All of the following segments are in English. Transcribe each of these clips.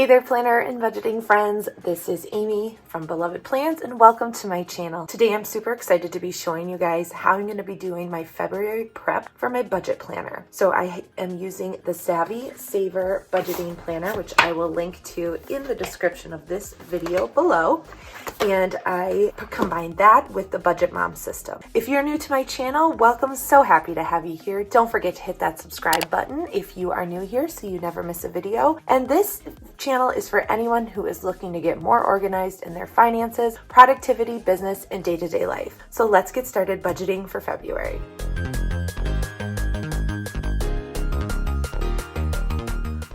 Hey there, planner and budgeting friends. This is Amy from Beloved Plans and welcome to my channel. Today I'm super excited to be showing you guys how I'm going to be doing my February prep for my budget planner. So I am using the Savvy Saver budgeting planner, which I will link to in the description of this video below. And I combined that with the Budget Mom system. If you're new to my channel, welcome. So happy to have you here. Don't forget to hit that subscribe button if you are new here so you never miss a video. And this channel is for anyone who is looking to get more organized in their finances, productivity, business, and day-to-day life. So let's get started budgeting for February.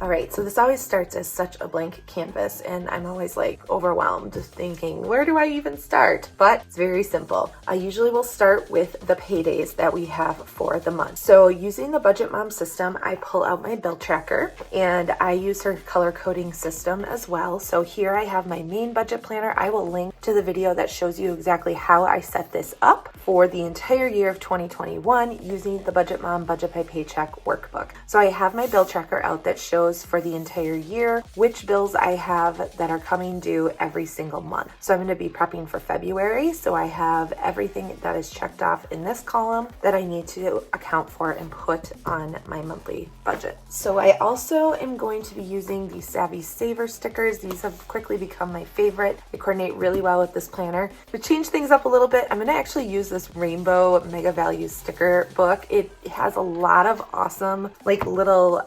All right, so this always starts as such a blank canvas and I'm always like overwhelmed thinking, where do I even start? But it's very simple. I usually will start with the paydays that we have for the month. So using the Budget Mom system, I pull out my bill tracker and I use her color coding system as well. So here I have my main budget planner. I will link to the video that shows you exactly how I set this up for the entire year of 2021 using the Budget Mom Budget by Paycheck workbook. So I have my bill tracker out that shows for the entire year which bills I have that are coming due every single month. So I'm going to be prepping for February. So I have everything that is checked off in this column that I need to account for and put on my monthly budget. So I also am going to be using the Savvy Saver stickers. These have quickly become my favorite. They coordinate really well with this planner. To change things up a little bit, I'm going to actually use this rainbow mega values sticker book. It has a lot of awesome like little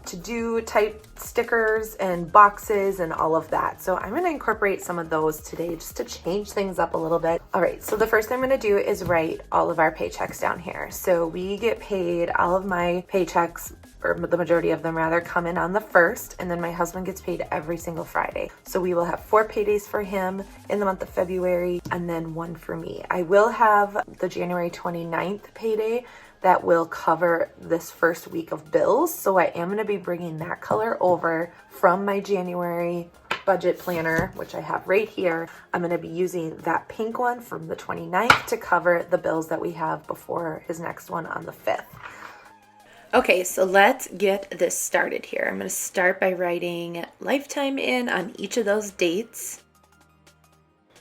to-do type stickers and boxes and all of that. So I'm going to incorporate some of those today just to change things up a little bit. All right, so the first thing I'm going to do is write all of our paychecks down here. So we get paid, all of my paychecks, or the majority of them rather, come in on the 1st, and then my husband gets paid every single Friday. So we will have 4 paydays for him in the month of February and then 1 for me. I will have the January 29th payday that will cover this first week of bills. So I am going to be bringing that color over from my January budget planner, which I have right here. I'm going to be using that pink one from the 29th to cover the bills that we have before his next one on the 5th. Okay, so let's get this started here. I'm going to start by writing lifetime in on each of those dates.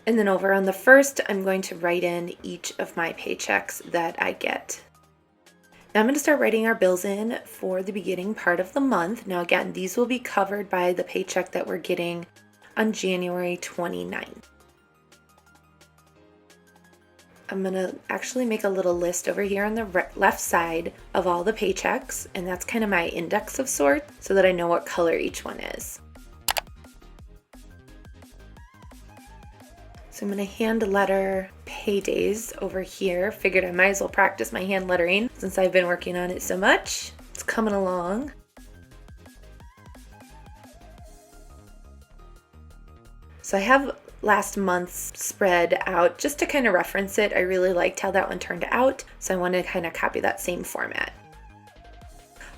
And then over on the 1st, I'm going to write in each of my paychecks that I get. Now I'm going to start writing our bills in for the beginning part of the month. Now again, these will be covered by the paycheck that we're getting on January 29th. I'm going to actually make a little list over here on the left side of all the paychecks, and that's kind of my index of sorts so that I know what color each one is. So I'm going to hand letter paydays over here. Figured I might as well practice my hand lettering since I've been working on it so much. It's coming along. So I have last month's spread out just to kind of reference it. I really liked how that one turned out, so I want to kind of copy that same format.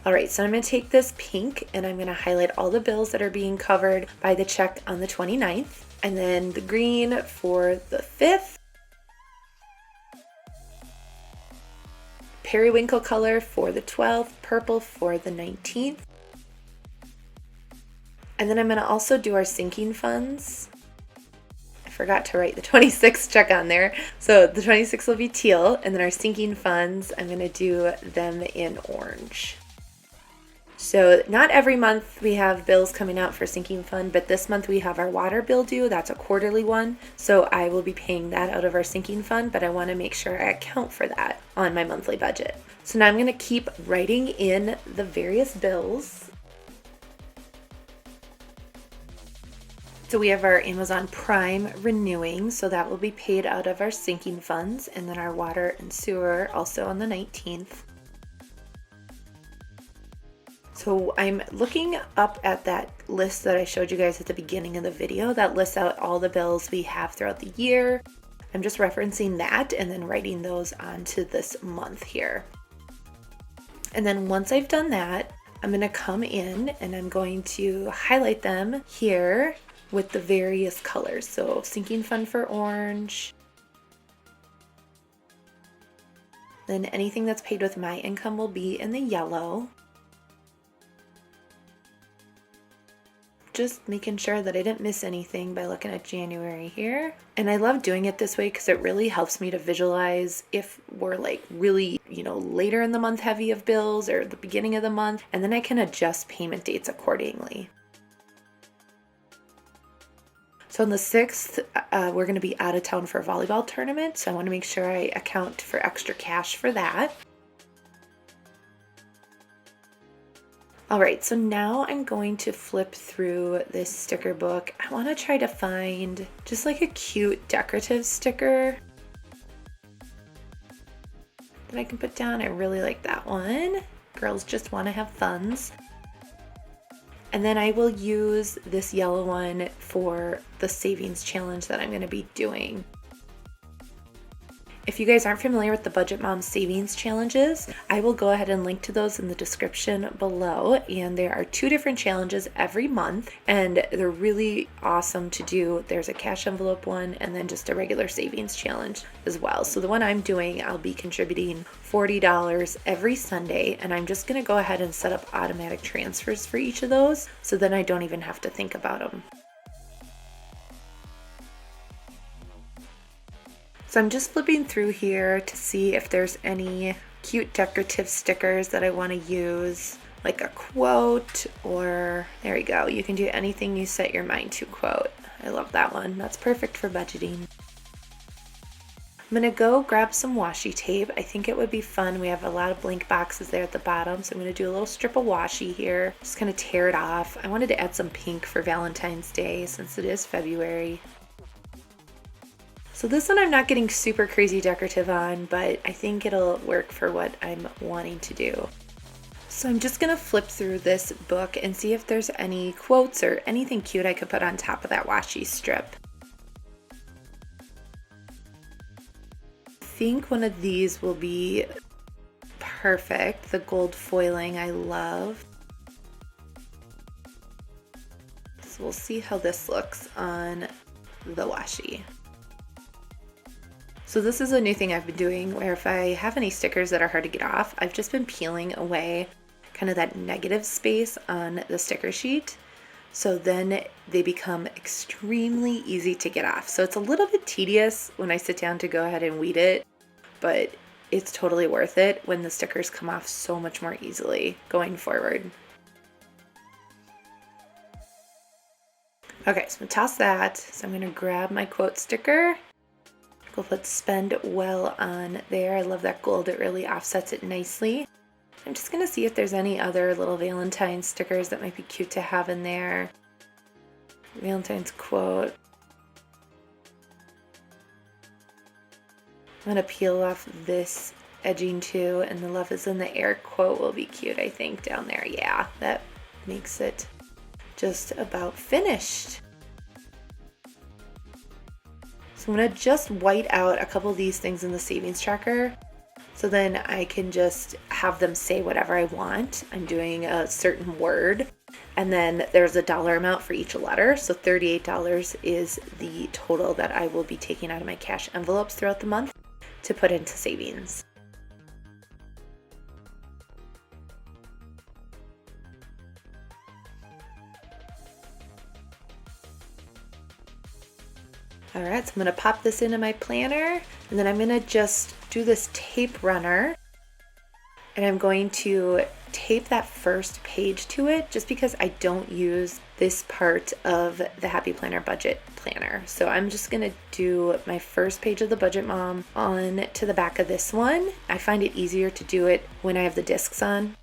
All right, so I'm going to take this pink and I'm going to highlight all the bills that are being covered by the check on the 29th. And then the green for the 5th. Periwinkle color for the 12th. Purple for the 19th. And then I'm going to also do our sinking funds. I forgot to write the 26th check on there. So the 26th will be teal. And then our sinking funds, I'm going to do them in orange. So not every month we have bills coming out for sinking fund, but this month we have our water bill due. That's a quarterly one. So I will be paying that out of our sinking fund, but I want to make sure I account for that on my monthly budget. So now I'm going to keep writing in the various bills. So we have our Amazon Prime renewing, so that will be paid out of our sinking funds, and then our water and sewer also on the 19th. So I'm looking up at that list that I showed you guys at the beginning of the video that lists out all the bills we have throughout the year. I'm just referencing that and then writing those onto this month here. And then once I've done that, I'm going to come in and I'm going to highlight them here with the various colors. So sinking fund for orange. Then anything that's paid with my income will be in the yellow. just making sure that I didn't miss anything by looking at January here. And I love doing it this way because it really helps me to visualize if we're like really, later in the month heavy of bills or the beginning of the month, and then I can adjust payment dates accordingly. So on the 6th, we're going to be out of town for a volleyball tournament, so I want to make sure I account for extra cash for that. All right, so now I'm going to flip through this sticker book. I want to try to find just like a cute decorative sticker that I can put down. I really like that one. Girls just want to have funs. And then I will use this yellow one for the savings challenge that I'm going to be doing. If you guys aren't familiar with the Budget Mom savings challenges, I will go ahead and link to those in the description below. And there are 2 different challenges every month, and they're really awesome to do. There's a cash envelope one and then just a regular savings challenge as well. So the one I'm doing, I'll be contributing $40 every Sunday, and I'm just going to go ahead and set up automatic transfers for each of those, so then I don't even have to think about them. So I'm just flipping through here to see if there's any cute decorative stickers that I want to use, like a quote, or there we go. You can do anything you set your mind to quote. I love that one. That's perfect for budgeting. I'm going to go grab some washi tape. I think it would be fun. We have a lot of blank boxes there at the bottom, so I'm going to do a little strip of washi here. Just kind of tear it off. I wanted to add some pink for Valentine's Day since it is February. So this one I'm not getting super crazy decorative on, but I think it'll work for what I'm wanting to do. So I'm just going to flip through this book and see if there's any quotes or anything cute I could put on top of that washi strip. I think one of these will be perfect. The gold foiling I love. So we'll see how this looks on the washi. So this is a new thing I've been doing, where if I have any stickers that are hard to get off, I've just been peeling away kind of that negative space on the sticker sheet. So then they become extremely easy to get off. So it's a little bit tedious when I sit down to go ahead and weed it, but it's totally worth it when the stickers come off so much more easily going forward. Okay, so I'm gonna toss that. So I'm gonna grab my quote sticker. We'll put spend well on there. I love that gold. It really offsets it nicely. I'm just going to see if there's any other little Valentine's stickers that might be cute to have in there. Valentine's quote. I'm going to peel off this edging too, and the love is in the air quote will be cute, I think, down there. Yeah, that makes it just about finished. So I'm going to just white out a couple of these things in the savings tracker, so then I can just have them say whatever I want. I'm doing a certain word, and then there's a dollar amount for each letter. So $38 is the total that I will be taking out of my cash envelopes throughout the month to put into savings. All right, so I'm going to pop this into my planner, and then I'm going to just do this tape runner, and I'm going to tape that first page to it just because I don't use this part of the Happy Planner budget planner. So I'm just going to do my first page of the Budget Mom on to the back of this one. I find it easier to do it when I have the discs on.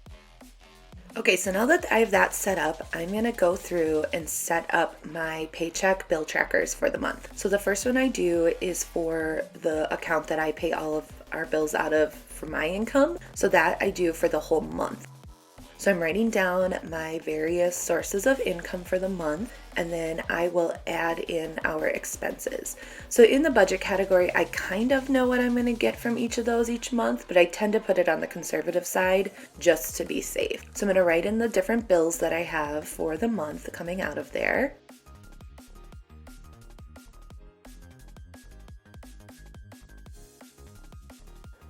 Okay, so now that I have that set up, I'm going to go through and set up my Paycheck bill trackers for the month. So the first one I do is for the account that I pay all of our bills out of for my income. So that I do for the whole month. So I'm writing down my various sources of income for the month, and then I will add in our expenses. So in the budget category, I kind of know what I'm going to get from each of those each month, but I tend to put it on the conservative side just to be safe. So I'm going to write in the different bills that I have for the month coming out of there.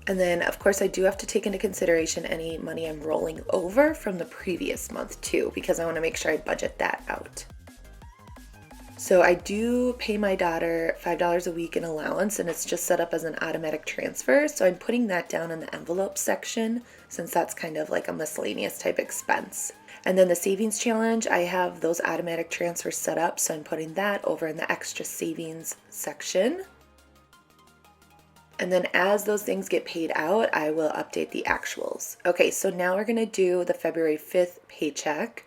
And then, of course, I do have to take into consideration any money I'm rolling over from the previous month too, because I want to make sure I budget that out. So I do pay my daughter $5 a week in allowance, and it's just set up as an automatic transfer. So I'm putting that down in the envelope section since that's kind of like a miscellaneous type expense. And then the savings challenge, I have those automatic transfers set up, so I'm putting that over in the extra savings section. And then as those things get paid out, I will update the actuals. Okay, so now we're gonna do the February 5th paycheck.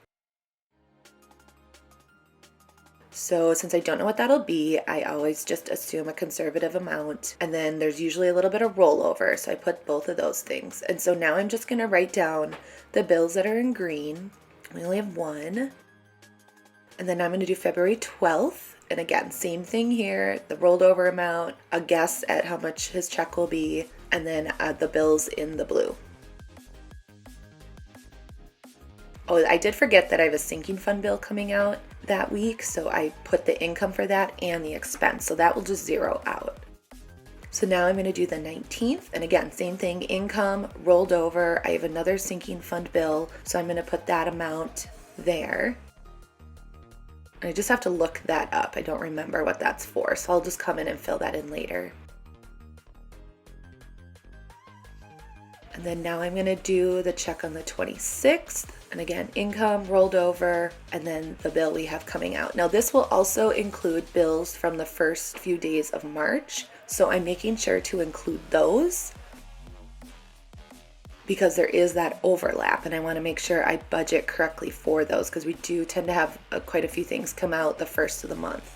So since I don't know what that'll be, I always just assume a conservative amount, and then there's usually a little bit of rollover, so I put both of those things. And so now I'm just going to write down the bills that are in green. We only have one. And then I'm going to do February 12th. And again, same thing here, the rolled over amount, a guess at how much his check will be, and then the bills in the blue. Oh, I did forget that I have a sinking fund bill coming out that week, so I put the income for that and the expense, so that will just zero out. So now I'm going to do the 19th, and again, same thing, income rolled over. I have another sinking fund bill, so I'm going to put that amount there. I just have to look that up. I don't remember what that's for, so I'll just come in and fill that in later. And then now I'm going to do the check on the 26th. And again, income rolled over, and then the bill we have coming out. Now this will also include bills from the first few days of March. So I'm making sure to include those because there is that overlap, and I want to make sure I budget correctly for those because we do tend to have quite a few things come out the first of the month.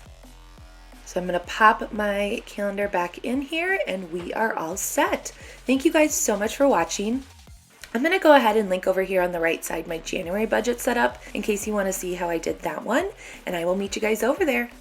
So I'm going to pop my calendar back in here and we are all set. Thank you guys so much for watching. I'm going to go ahead and link over here on the right side my January budget setup in case you want to see how I did that one, and I will meet you guys over there.